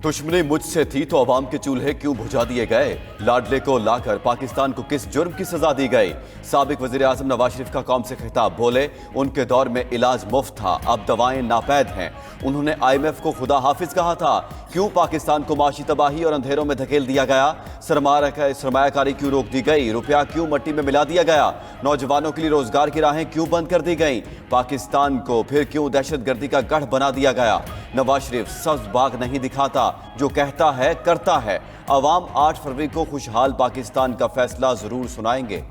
दुश्मनी मुझसे थी तो अवाम के चूल्हे क्यों बुझा दिए गए? लाडले को लाकर पाकिस्तान को किस जुर्म की सजा दी गई? साबिक वजीर आजम नवाज शरीफ का कौम से खिताब, बोले उनके दौर में इलाज मुफ्त था, अब दवाएं नापैद हैं। उन्होंने IMF को खुदा हाफिज कहा था। क्यों पाकिस्तान को माशी तबाही और अंधेरों में धकेल दिया गया? सरमायाकारी क्यों रोक दी गई? रुपया क्यों मट्टी में मिला दिया गया? नौजवानों के लिए रोजगार की राहें क्यों बंद कर दी गई? पाकिस्तान को फिर क्यों दहशतगर्दी का गढ़ बना दिया गया? नवाज शरीफ सब्ज बाग नहीं दिखाता, जो कहता है करता है। अवाम 8 फरवरी को खुशहाल पाकिस्तान का फैसला जरूर सुनाएंगे।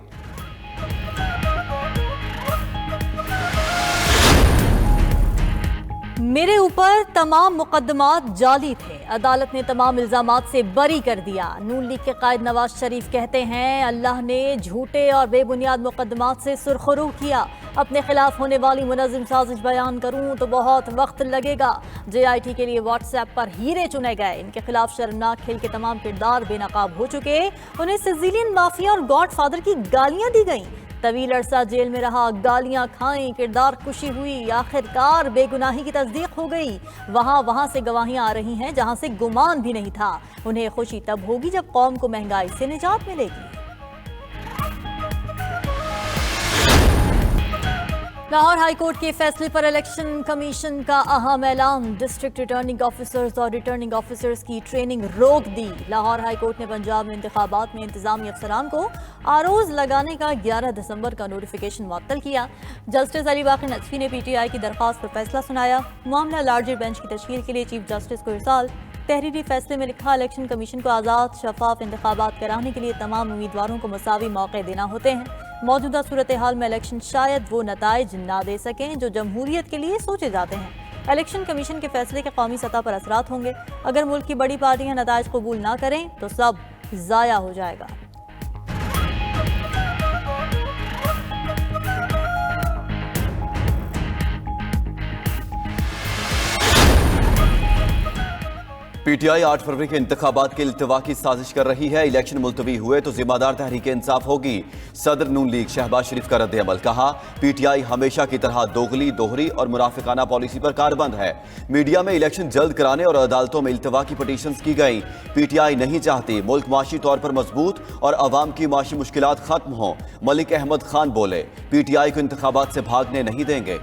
मेरे ऊपर तमाम मुकदमात जाली थे, अदालत ने तमाम इल्जामात से बरी कर दिया। नून लीग के कायद नवाज शरीफ कहते हैं अल्लाह ने झूठे और बेबुनियाद मुकदमात से सुरखरू किया। अपने खिलाफ होने वाली मुनज़्ज़म साजिश बयान करूं तो बहुत वक्त लगेगा। JIT के लिए व्हाट्सएप पर हीरे चुने गए। इनके खिलाफ शर्मनाक खेल के तमाम किरदार बेनकाब हो चुके। उन्हें सिजिलियन माफिया और गॉडफादर की गालियां दी गईं। तवील अरसा जेल में रहा, गालियां खाई, किरदार कुशी हुई, आखिरकार बेगुनाही की तस्दीक हो गई। वहां से गवाहियां आ रही हैं जहां से गुमान भी नहीं था। उन्हें खुशी तब होगी जब कौम को महंगाई से निजात मिलेगी। लाहौर हाईकोर्ट के फैसले पर इलेक्शन कमीशन का अहम ऐलान। डिस्ट्रिक्ट रिटर्निंग ऑफिसर्स और रिटर्निंग ऑफिसर्स की ट्रेनिंग रोक दी। लाहौर हाईकोर्ट ने पंजाब में इंतखाबात में इंतजामी अफसरान को आरोज लगाने का 11 दिसंबर का नोटिफिकेशन मुअत्तल किया। जस्टिस अली बाकी नकवी ने PTI की दरख्वास्त पर फैसला सुनाया। मामला लार्जर बेंच की तश्कील के लिए चीफ जस्टिस को इरसाल। तहरीरी फैसले में लिखा, इलेक्शन कमीशन को आज़ाद शफाफ इंतखाबात कराने के लिए तमाम उम्मीदवारों को मसावी मौके देना होते हैं। मौजूदा सूरत हाल में इलेक्शन शायद वो नताइज ना दे सकें जो जमहूरियत के लिए सोचे जाते हैं। इलेक्शन कमीशन के फैसले के कौमी सतह पर असरात होंगे। अगर मुल्क की बड़ी पार्टियां नताइज कबूल ना करें तो सब ज़ाया हो जाएगा। PTI 8 फरवरी के इंतखाबात के इल्तिवा की साजिश कर रही है। इलेक्शन मुलतवी हुए तो जिम्मेदार तहरीक इंसाफ होगी। सदर नून लीग शहबाज शरीफ का रद्द अमल, कहा PTI हमेशा की तरह दोगली, दोहरी और मुनाफिकाना पॉलिसी पर कारबंद है। मीडिया में इलेक्शन जल्द कराने और अदालतों में इल्तिवा की पटिशंस की गई। PTI नहीं चाहती मुल्क माशी तौर पर मजबूत और अवाम की माशी मुश्किलात खत्म हों। मलिक अहमद खान बोले, PTI को इंतखाबात से भागने नहीं देंगे।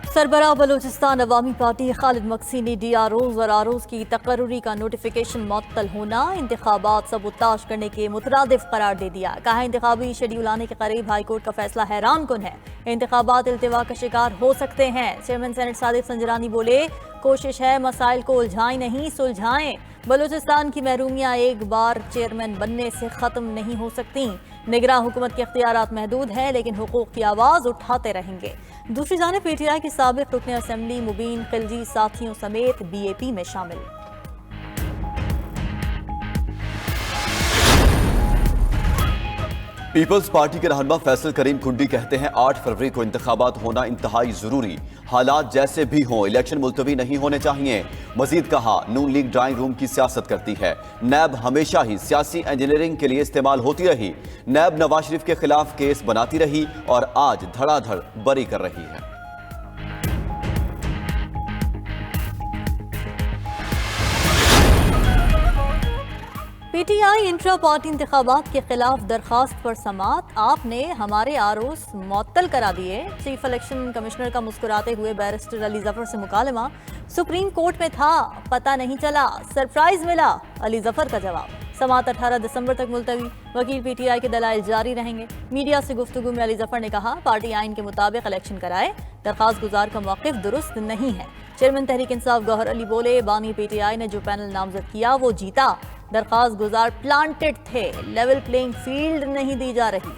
सरबराह बलूचिस्तान अवामी पार्टी खालिद मक्सी ने DROs और ROs की तकर्रुरी का नोटिफिकेशन मुअत्तल होना इंतखाबात सबूताज करने के मुतरादिफ करार दे दिया। कहा इंतखाबी शेड्यूल आने के करीब हाईकोर्ट का फैसला हैरान कुन है। इंतखाबात इल्तिवा का शिकार हो सकते हैं। चेयरमैन सेनेट सादिक संजरानी बोले, कोशिश है मसाइल को उलझाएं नहीं सुलझाएं। बलूचिस्तान की महरूमियाँ एक बार चेयरमैन बनने से ख़त्म नहीं हो सकती। निगरान हुकूमत के इख्तियारात महदूद है लेकिन हुकूक की आवाज़ उठाते रहेंगे। दूसरी जानिब PTI के साबिक रुकन असेंबली मुबीन खिलजी साथियों समेत BAP में शामिल। पीपल्स पार्टी के रहनुमा फैसल करीम खुंडी कहते हैं 8 फरवरी को इंतखाबात होना इंतहाई जरूरी। हालात जैसे भी हों इलेक्शन मुलतवी नहीं होने चाहिए। मजीद कहा, नून लीग ड्राइंग रूम की सियासत करती है। नैब हमेशा ही सियासी इंजीनियरिंग के लिए इस्तेमाल होती रही। नैब नवाज शरीफ के खिलाफ केस बनाती रही और आज धड़ाधड़ बरी कर रही है। PTI इंट्रा पार्टी इंतखाबात के खिलाफ दरखास्त पर समात। आपने हमारे ROs मुअत्तल करा दिए। चीफ इलेक्शन कमिश्नर का मुस्कुराते हुए बैरिस्टर अली जफर से मुकालमा। सुप्रीम कोर्ट में था, पता नहीं चला, सरप्राइज मिला, अली जफर का जवाब। समात 18 दिसंबर तक मुलतवी। वकील PTI के दलाइल जारी रहेंगे। मीडिया से गुफ्तगू में अली जफर ने कहा, पार्टी आइन के मुताबिक इलेक्शन कराए, दरखास्त गुजार का मौक़िफ़ दुरुस्त नहीं है। चेयरमैन तहरीक इंसाफ गौहर अली बोले, बानी PTI ने जो पैनल नामजद किया वो जीता। दरखास्त गुजार प्लांटेड थे, लेवल प्लेइंग फील्ड नहीं दी जा रही।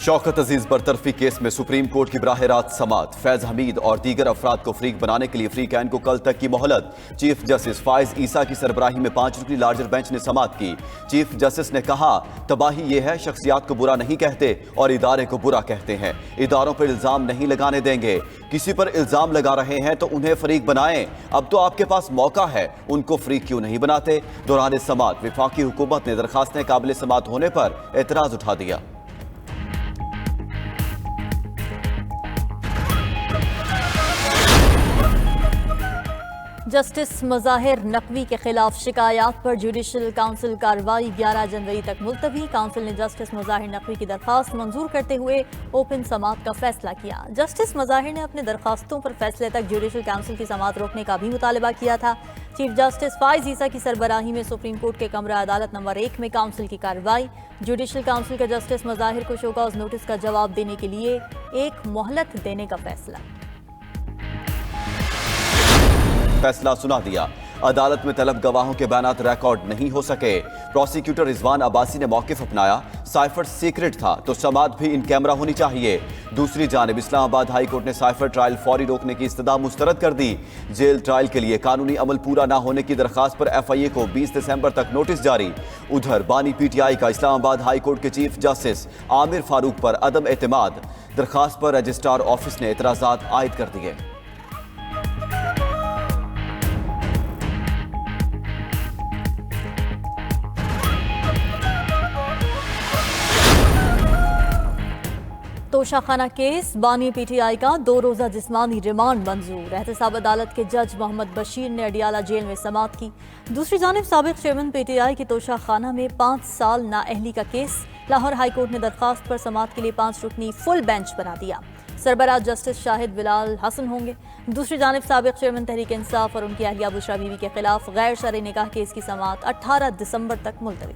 शौकत अजीज बरतरफी केस में सुप्रीम कोर्ट की बराह रास्त समाअत। फैज हमीद और दीगर अफराद को फ्रीक बनाने के लिए फ्री कैन को कल तक की मोहलत। चीफ जस्टिस फाइज ईसा की सरबराही में 5 रुकनी लार्जर बेंच ने समाअत की। चीफ जस्टिस ने कहा, तबाही यह है, शख्सियात को बुरा नहीं कहते और इदारे को बुरा कहते हैं। इदारों पर इल्जाम नहीं लगाने देंगे। किसी पर इल्जाम लगा रहे हैं तो उन्हें फरीक बनाएं। अब तो आपके पास मौका है, उनको फ्रीक क्यों नहीं बनाते। दौरान समाअत विफाकी हुकूमत ने दरखास्तें काबिल समाअत होने पर एतराज उठा दिया। जस्टिस मुजाहिर नकवी के खिलाफ शिकायत पर जुडिशल काउंसिल कार्रवाई 11 जनवरी तक मुलतवी। काउंसिल ने जस्टिस मुजाहिर नकवी की दरखास्त मंजूर करते हुए ओपन समाअत का फैसला किया। जस्टिस मुजाहिर ने अपने दरखास्तों पर फैसले तक जुडिशल काउंसिल की समाअत रोकने का भी मुतालबा किया था। चीफ जस्टिस फाइज ईसा की सरबराही में सुप्रीम कोर्ट के कमरा अदालत नंबर 1 में काउंसिल की कार्रवाई। जुडिशल काउंसिल के जस्टिस मुजाहिर को शोकॉज नोटिस का जवाब देने के लिए एक मोहलत देने का फैसला सुना दिया। अदालत में तलब गवाहों के बयानात रिकॉर्ड नहीं हो सके। प्रोसिक्यूटर रिजवान अब्बासी ने मौकिफ अपनाया, साइफर सीक्रेट था तो समाअत भी इन कैमरा होनी चाहिए। दूसरी जानिब इस्लामाबाद हाई कोर्ट ने साइफर ट्रायल फौरी रोकने की इस्तदा मुस्तरद कर दी। जेल ट्रायल के लिए कानूनी अमल पूरा न होने की दरखास्त पर FIA को 20 दिसंबर तक नोटिस जारी। उधर बानी PTI का इस्लामाबाद हाई कोर्ट के चीफ जस्टिस आमिर फारूक पर अदम एतमाद। दरखास्त पर रजिस्ट्रार ऑफिस ने एतराजात आयद कर दिए। तोशाखाना केस, बानी PTI का 2 रोजा जिस्मानी रिमांड मंजूर। एहतसाब अदालत के जज मोहम्मद बशीर ने अडियाला जेल में समाअत की। दूसरी जानिब साबिक चेयरमैन PTI की तोशाखाना में 5 साल नाअहली का केस। लाहौर हाई कोर्ट ने दरखास्त पर समाअत के लिए 5 रुकनी फुल बेंच बना दिया। सरबराह जस्टिस शाहिद बिलाल हसन होंगे। दूसरी जानिब साबिक चेयरमैन तहरीक इंसाफ और उनकी अहलिया बुशरा बीवी के खिलाफ गैर शरई निकाह केस की समाअत 18 दिसंबर तक मुलतवी।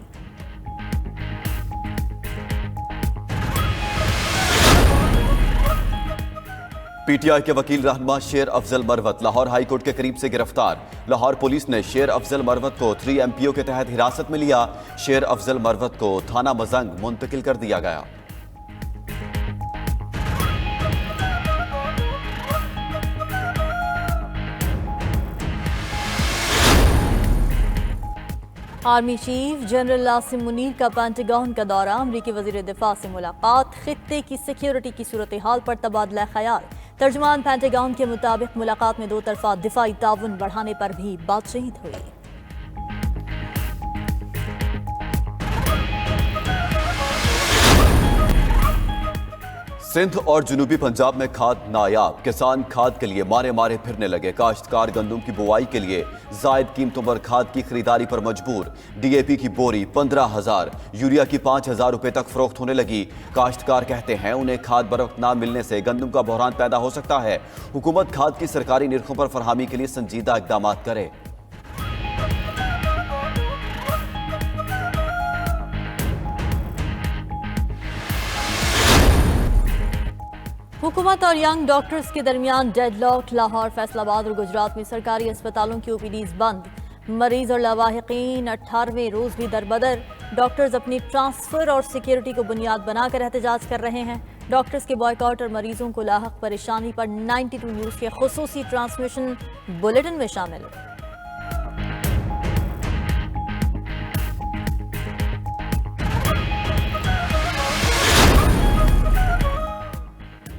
PTI के वकील रहनुमा शेर अफजल मरवत लाहौर हाई कोर्ट के करीब से गिरफ्तार। लाहौर पुलिस ने शेर अफजल मरवत को 3 MPO के तहत हिरासत में लिया। शेर अफजल मरवत को थाना मजंग मुंतकिल कर दिया गया। Army chief general Asim Munir का पेंटागन का दौरा। अमरीकी वजीर दिफा से मुलाकात। खित्ते की सिक्योरिटी की सूरत हाल पर तबादला ख्याल। तर्जुमान पेंटागन के मुताबिक मुलाकात में 2 तरफा दिफाई ताउन बढ़ाने पर भी बातचीत हुई। सिंध और जनूबी पंजाब में खाद नायाब। किसान खाद के लिए मारे मारे फिरने लगे। काश्तकार गंदम की बुआई के लिए जायद कीमतों पर खाद की खरीदारी पर मजबूर। DAP की बोरी 15,000, यूरिया की 5,000 रुपए तक फरोख्त होने लगी। काश्तकार कहते हैं उन्हें खाद बरवक्त ना मिलने से गंदम का बहरान पैदा हो सकता है। हुकूमत खाद की सरकारी निर्खों पर फरहमी के लिए संजीदा इकदाम करे। हुकूमत और यंग डॉक्टर्स के दरमियान डेडलॉक। लाहौर, फैसलाबाद और गुजरात में सरकारी अस्पतालों की OPDs बंद। मरीज और लवाहिकीन 18वें रोज भी दरबदर। डॉक्टर्स अपनी ट्रांसफर और सिक्योरिटी को बुनियाद बनाकर एहतजाज कर रहे हैं। डॉक्टर्स के बॉयकॉट और मरीजों को लाहक परेशानी पर 92 न्यूज़ के खुसूसी ट्रांसमिशन बुलेटिन में शामिल।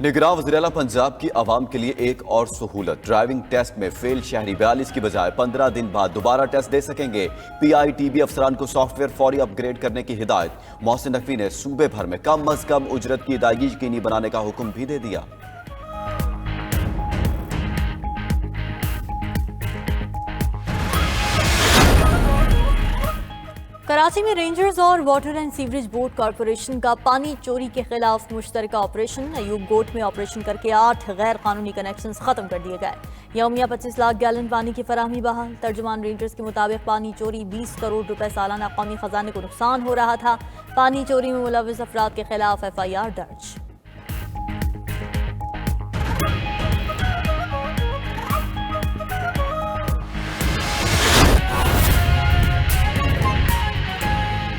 निगरान वज़ीर-ए-आला पंजाब की आवाम के लिए एक और सहूलत। ड्राइविंग टेस्ट में फेल शहरी 42 की बजाय 15 दिन बाद दोबारा टेस्ट दे सकेंगे। PITB अफसरान को सॉफ्टवेयर फौरी अपग्रेड करने की हिदायत। मोहसिन नकवी ने सूबे भर में कम अज कम उजरत की अदायगी यकीनी बनाने का हुक्म भी दे दिया। कराची में रेंजर्स और water and sewerage board corporation का पानी चोरी के खिलाफ मुश्तरका ऑपरेशन। अयूब गोट में ऑपरेशन करके 8 गैर कानूनी कनेक्शंस खत्म कर दिए गए। यौमिया 25 लाख गैलन पानी की फराहमी बहाल। तर्जुमान रेंजर्स के मुताबिक पानी चोरी 20 करोड़ रुपए सालाना कौमी खजाने को नुकसान हो रहा था। पानी चोरी में मुलविस अफराद के खिलाफ FIR दर्ज।